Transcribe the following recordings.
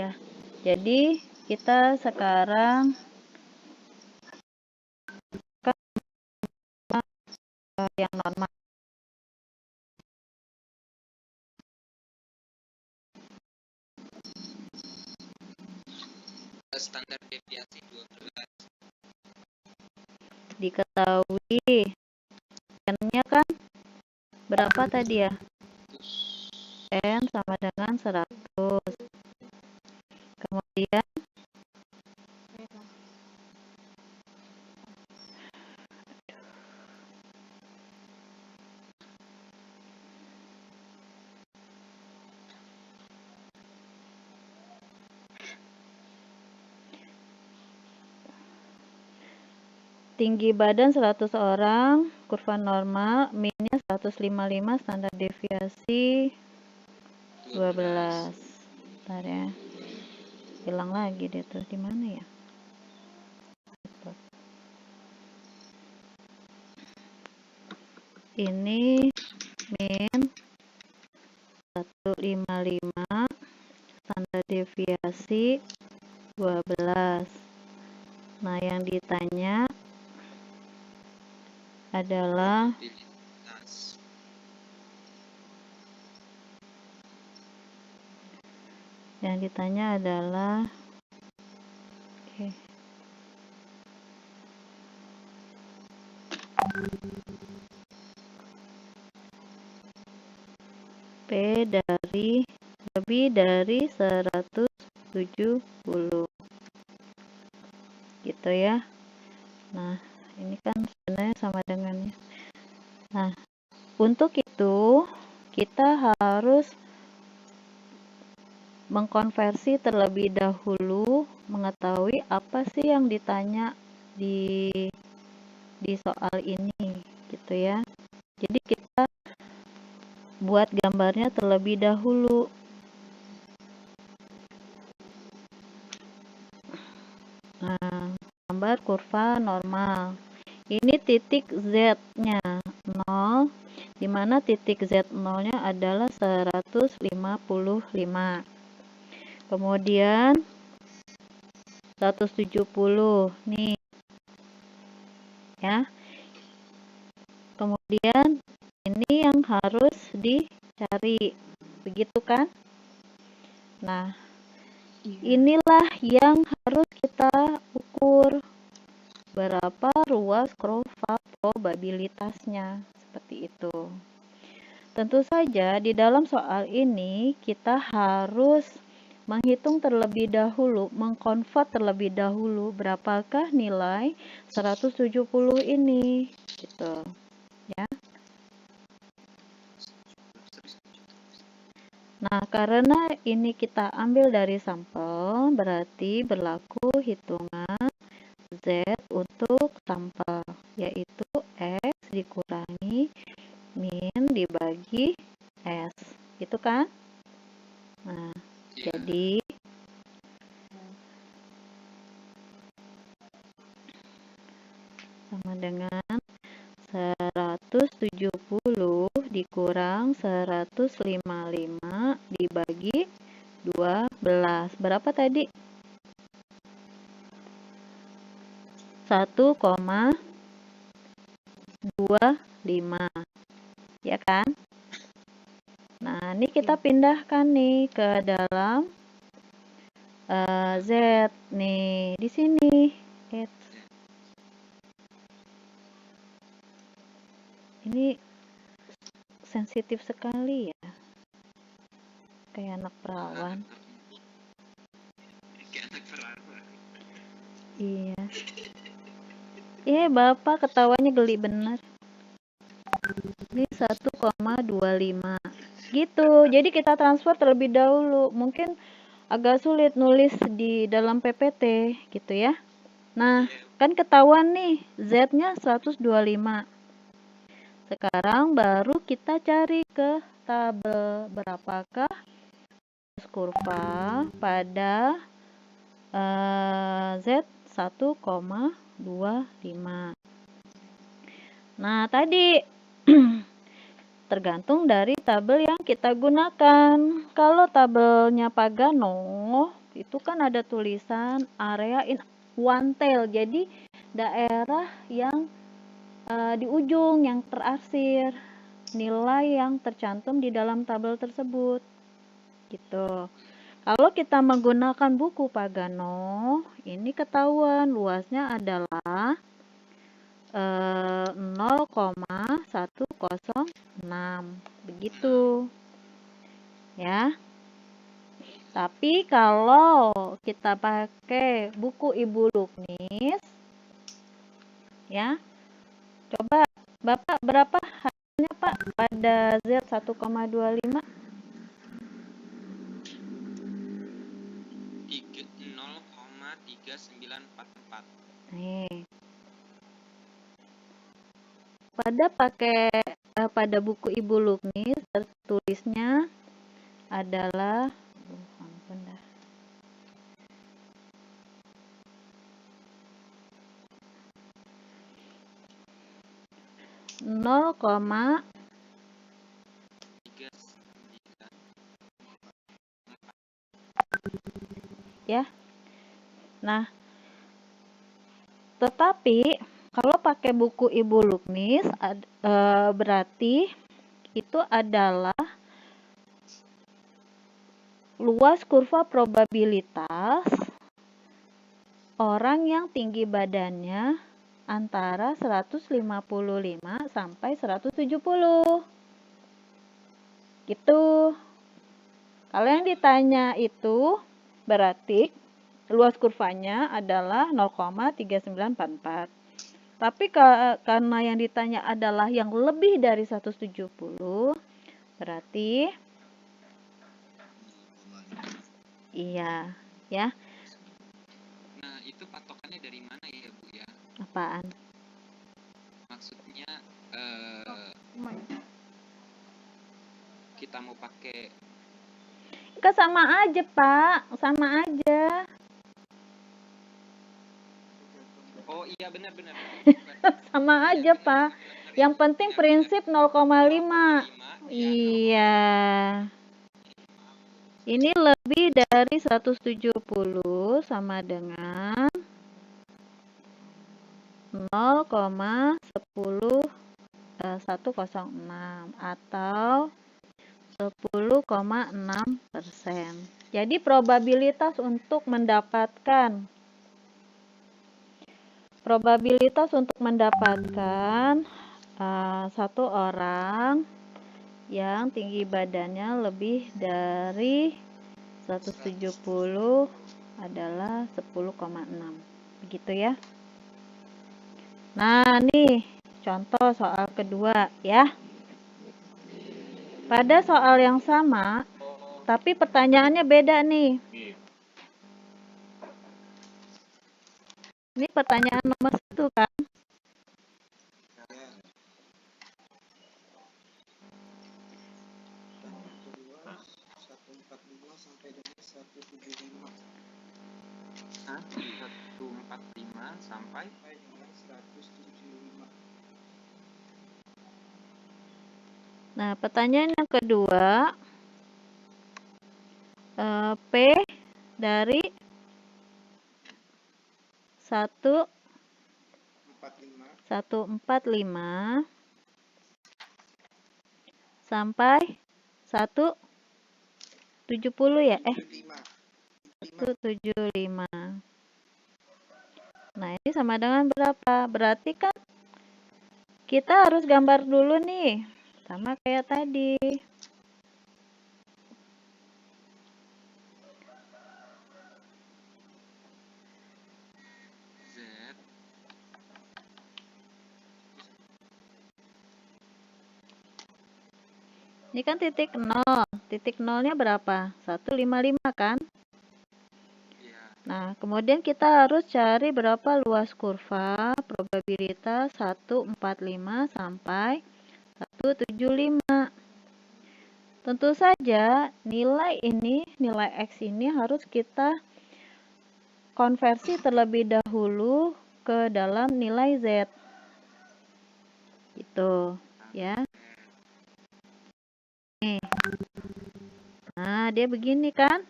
ya. Jadi kita sekarang yang normal. Standar deviasi 12. Diketahui n-nya kan berapa tadi ya? N sama dengan 100. Kemudian tinggi badan 100 orang, kurva normal, minnya 155, standar deviasi 12. Bentar ya. Hilang lagi deh tuh, di mana ya? Ini min 155, standar deviasi 12. Nah, yang ditanya adalah P dari lebih dari 170 gitu ya. Nah, ini kan sebenarnya sama dengannya. Nah, untuk itu kita harus mengkonversi terlebih dahulu, mengetahui apa sih yang ditanya di soal ini gitu ya. Jadi kita buat gambarnya terlebih dahulu. Nah, gambar kurva normal. Ini titik Z-nya 0, di mana titik Z0-nya adalah 155. Kemudian 170 nih. Ya. Kemudian ini yang harus dicari. Begitu kan? Nah, inilah yang harus kita ukur. Berapa ruas kurva probabilitasnya, seperti itu. Tentu saja di dalam soal ini kita harus menghitung terlebih dahulu, mengkonvert terlebih dahulu berapakah nilai 170 ini gitu ya. Nah, karena ini kita ambil dari sampel, berarti berlaku hitungan Z untuk sampel, yaitu X dikurangi min dibagi S, gitu kan? Nah, jadi sama dengan 170 dikurang 155 dibagi 12. Berapa tadi? 1,25, ya kan? Nah, ini kita pindahkan nih ke dalam Z nih di sini. Ini sensitif sekali ya, kayak anak perawan. Iya. Bapak ketawanya geli bener. Ini 1,25 gitu. Jadi kita transfer terlebih dahulu. Mungkin agak sulit nulis di dalam PPT gitu ya. Nah, kan ketahuan nih Z-nya 125. Sekarang baru kita cari ke tabel berapakah kurva pada Z 1,25. Nah, tadi tergantung dari tabel yang kita gunakan. Kalau tabelnya Pagano, itu kan ada tulisan area in one tail, jadi daerah yang di ujung yang terarsir, nilai yang tercantum di dalam tabel tersebut gitu. Kalau kita menggunakan buku Pagano, ini ketahuan luasnya adalah 0,106 begitu ya. Tapi kalau kita pakai buku Ibu Luknis ya, coba Bapak berapa hasilnya Pak pada Z 1,25? 0,3944. Nih. Pada buku Ibu Luknis tertulisnya adalah ampun dah. Nol koma ya. Nah, tetapi kalau pakai buku Ibu Luknis berarti itu adalah luas kurva probabilitas orang yang tinggi badannya antara 155 sampai 170. Gitu. Kalau yang ditanya itu berarti luas kurvanya adalah 0,3944. Tapi karena yang ditanya adalah yang lebih dari 170, berarti iya, ya. Nah, itu patokannya dari mana ya, Bu ya? Apaan? Maksudnya kita mau pakai Sama aja, Pak. Sama aja. Oh iya benar. Sama aja, Pak. Yang penting prinsip 0,5. Iya. Ini lebih dari 170 sama dengan 0,106 atau 10,6%. Jadi probabilitas untuk mendapatkan satu orang yang tinggi badannya lebih dari 170 adalah 10,6. Begitu ya. Nah, nih contoh soal kedua ya. Pada soal yang sama, tapi pertanyaannya beda nih. Ini pertanyaan nomor 1 kan? Hah? 145 sampai Nah, pertanyaan yang kedua, P dari 145 sampai 170 ya? 175. Nah, ini sama dengan berapa? Berarti kan kita harus gambar dulu nih. Sama kayak tadi. Z. Ini kan titik 0. Titik 0-nya berapa? 155 kan? Iya. Nah, kemudian kita harus cari berapa luas kurva probabilitas 145 sampai 175. Tentu saja nilai X ini harus kita konversi terlebih dahulu ke dalam nilai Z. Gitu, ya. Nih. Nah, dia begini kan?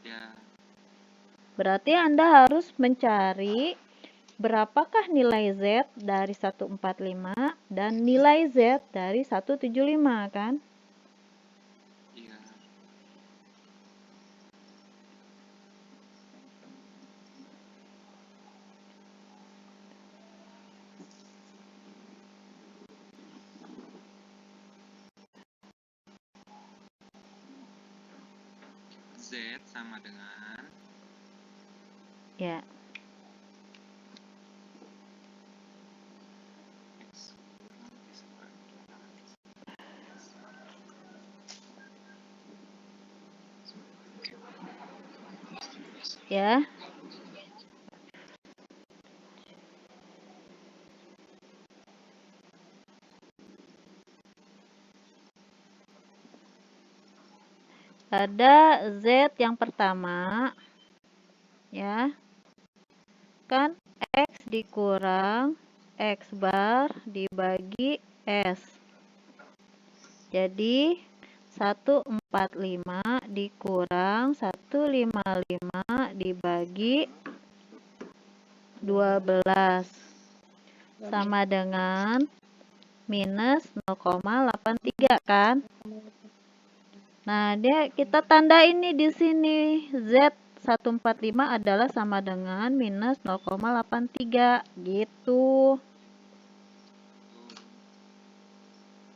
Ya. Berarti Anda harus mencari berapakah nilai Z dari 145 dan nilai Z dari 175 kan? Iya. Z sama dengan Ya. X kurang disebut Ya. Ada Z yang pertama, ya, kan X dikurang X bar dibagi S. Jadi 145 dikurang 155 dibagi 12 sama dengan minus 0,83 kan? Nah, kita tanda ini di sini. Z 145 adalah sama dengan minus 0,83 gitu.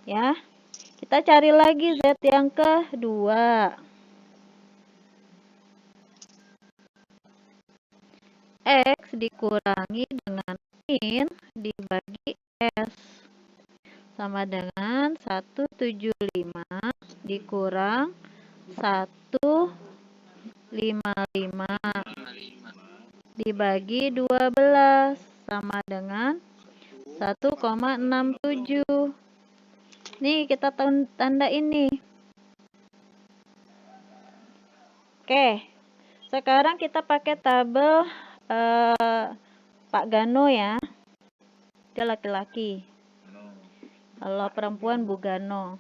Ya. Kita cari lagi Z yang kedua. X dikurangi dengan min dibagi S sama dengan 175 dikurang 155 dibagi 12 sama dengan 1,67. Nih kita tanda ini. Oke, sekarang kita pakai tabel Pak Gano ya. Dia laki-laki. Kalau perempuan Bu Gano.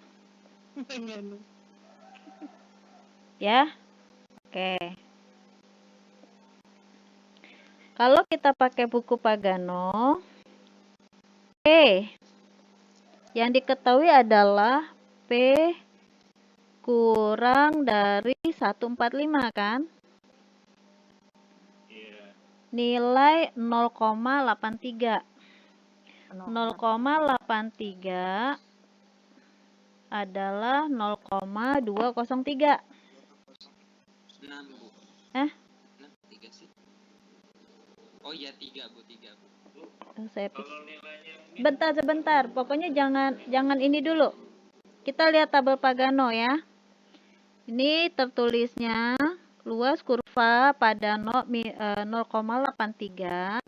Ya. Oke. Kalau kita pakai buku Pak Gano, P yang diketahui adalah P kurang dari 145 kan? Nilai 0,83. 0,83 adalah 0,203. 6, Bu. Hah? 6, 3 sih. Oh iya, 3, Bu. 3, Bu. Sebentar. Pokoknya jangan ini dulu. Kita lihat tabel Pagano ya. Ini tertulisnya luas kurva pada 0,83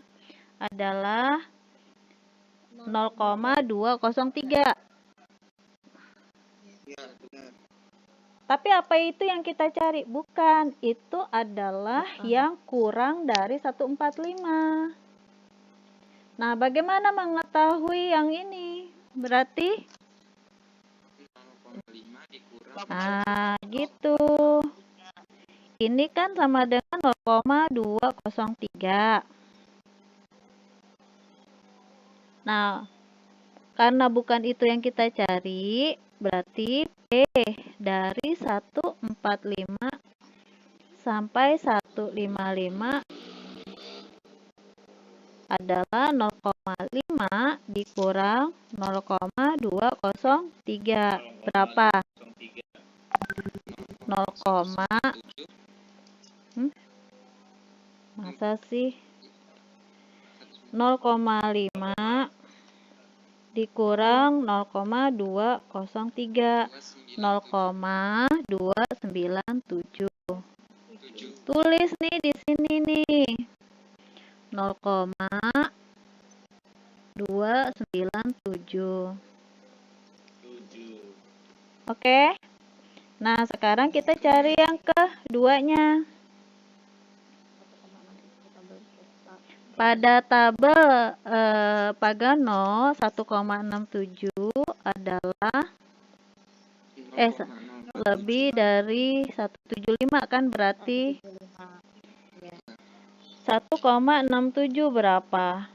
adalah 0,203. Tapi apa itu yang kita cari? Bukan, itu adalah yang kurang dari 145. Nah, bagaimana mengetahui yang ini? Berarti 0,5 dikurang. nah, gitu. Ini kan sama dengan 0,203. Nah, karena bukan itu yang kita cari, berarti P dari 145 sampai 155 adalah 0,5 dikurang 0,203. Berapa? 0, masa sih? 0,5 dikurang 0,203. 0,297. Tulis nih di sini nih. 0,297. Oke. Nah, sekarang kita cari yang keduanya. Pada tabel Pagano 1,67 adalah lebih dari 175 kan, berarti 1,67 berapa?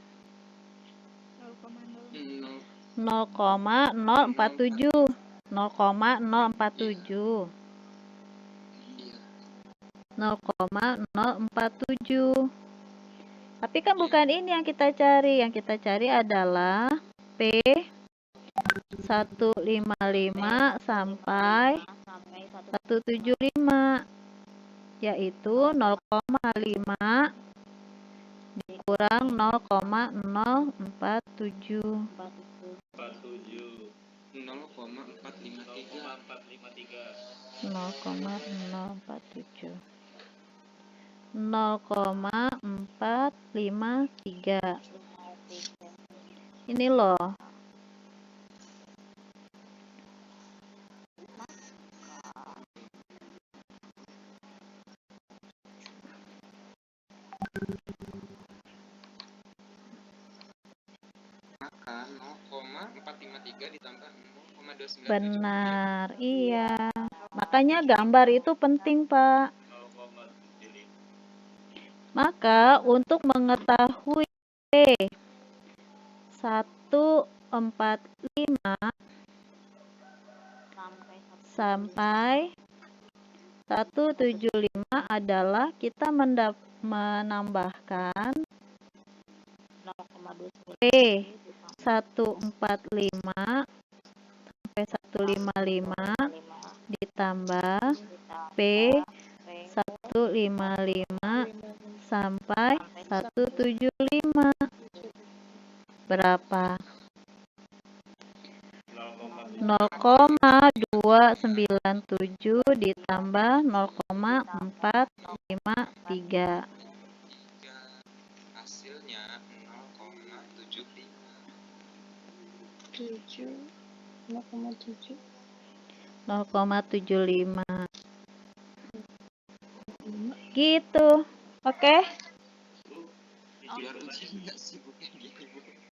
0,047. 0,047. Iya. 0,047. Tapi kan bukan ini yang kita cari. Yang kita cari adalah P 155 sampai 175, yaitu 0,5 dikurang 0,047. 0,453. 0,453. Ini loh. Maka 0,453 ditambah 0,297. Benar, iya. Makanya gambar itu penting, Pak. Maka untuk mengetahui P 145 sampai 175 adalah kita menambahkan P 145 sampai 155 ditambah P 155 sampai 175. Berapa? 0,297 ditambah 0,453. Hasilnya 0,75. 0,75. Gitu. Oke? Biar ujian nggak sibuk kayak gini.